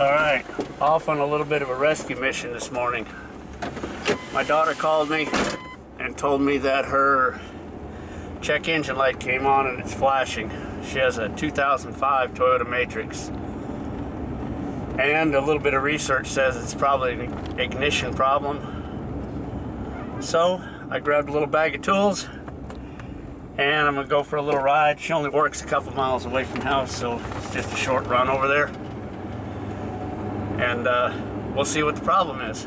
Alright, off on a little bit of a rescue mission this morning. My daughter called me and told me that her check engine light came on and it's flashing. She has a 2005 Toyota Matrix. And a little bit of research says it's probably an ignition problem. So I grabbed a little bag of tools and I'm gonna go for a little ride. She only works a couple miles away from house, so it's just a short run over there. And we'll see what the problem is.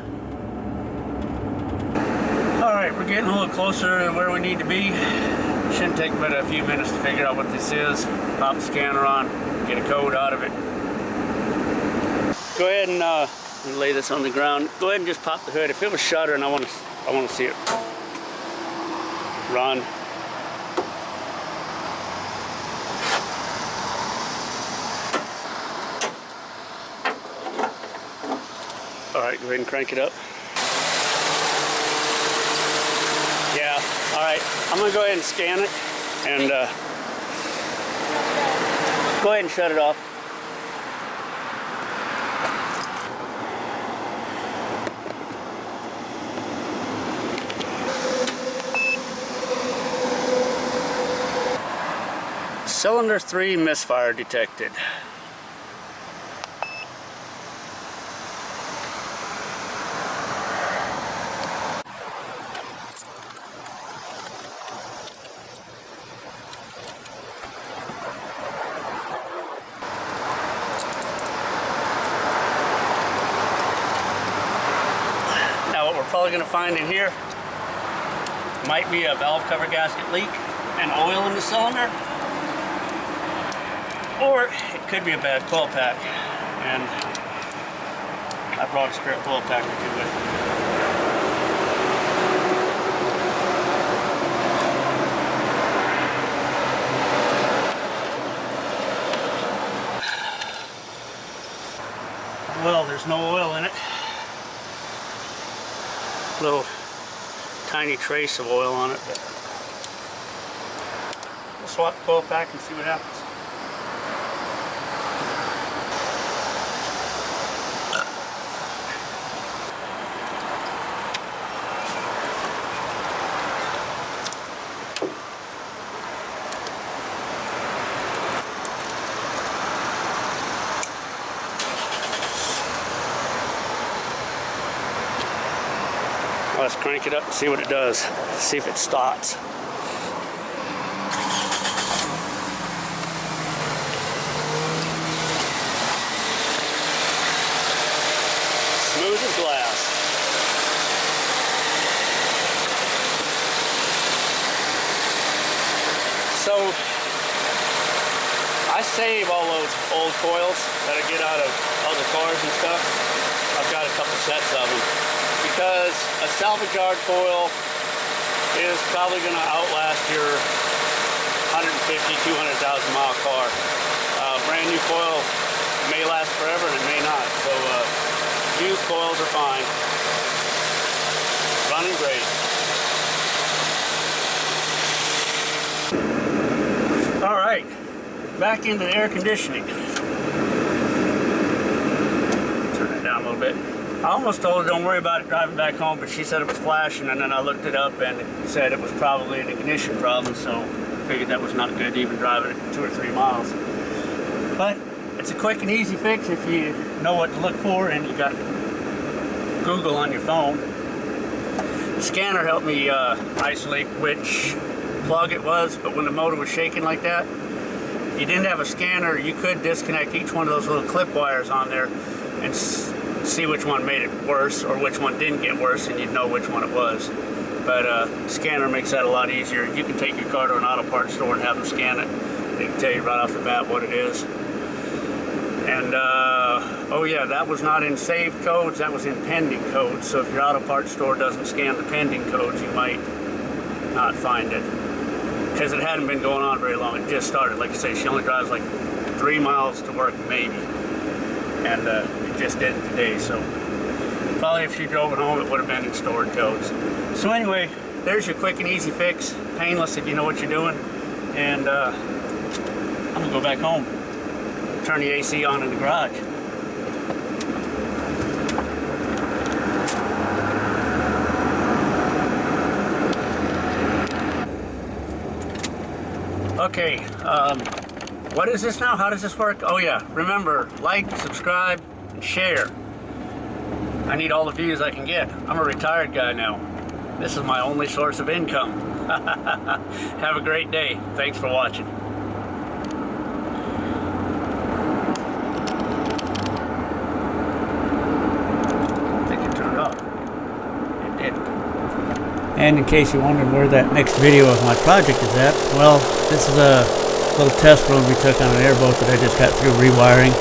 Alright, we're getting a little closer to where we need to be. Shouldn't take but a few minutes to figure out what this is. Pop the scanner on, get a code out of it. Go ahead and lay this on the ground. Go ahead and just pop the hood. If it was shuttering, I want to see it run. Alright, go ahead and crank it up. Yeah, alright. I'm going to go ahead and scan it and go ahead and shut it off. Cylinder 3 misfire detected. Now what we're probably going to find in here might be a valve cover gasket leak and oil in the cylinder. Or it could be a bad coil pack, and I brought a spare coil pack or two with me. Well, there's no oil in it. Little tiny trace of oil on it, but we'll swap the coil pack and see what happens. Let's crank it up and see what it does. See if it starts. Smooth as glass. So I save all those old coils that I get out of other cars and stuff. I've got a couple sets of them. Because a salvage yard coil is probably going to outlast your 150, 200,000 mile car. Brand new coil may last forever and it may not. So used coils are fine. Running great. All right, back into the air conditioning. Turn it down a little bit. I almost told her don't worry about it driving back home, but she said it was flashing, and then I looked it up and it said it was probably an ignition problem, so I figured that was not good to even drive it 2 or 3 miles. But it's a quick and easy fix if you know what to look for and you got Google on your phone. The scanner helped me isolate which plug it was, but when the motor was shaking like that, if you didn't have a scanner, you could disconnect each one of those little clip wires on there and see which one made it worse or which one didn't get worse, and you'd know which one it was. But scanner makes that a lot easier. You can take your car to an auto parts store and have them scan it. They can tell you right off the bat what it is. And oh yeah, that was not in saved codes, that was in pending codes. So if your auto parts store doesn't scan the pending codes, you might not find it, because it hadn't been going on very long. It just started. Like I say, she only drives like 3 miles to work maybe, and it just did it today. So probably if she drove it home, it would have been in stored codes. So anyway, there's your quick and easy fix. Painless if you know what you're doing. And I'm gonna go back home, turn the AC on in the garage. Okay, what is this now? How does this work? Oh yeah, remember, like, subscribe, and share. I need all the views I can get. I'm a retired guy now. This is my only source of income. Have a great day. Thanks for watching. I think it turned off. It did. And in case you're wondering where that next video of my project is at, well, this is a little test run we took on an airboat that I just got through rewiring.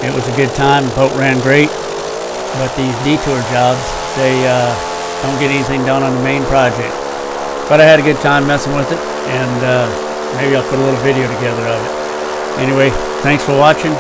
It was a good time. The boat ran great. But these detour jobs, they don't get anything done on the main project. But I had a good time messing with it, and maybe I'll put a little video together of it. Anyway, thanks for watching.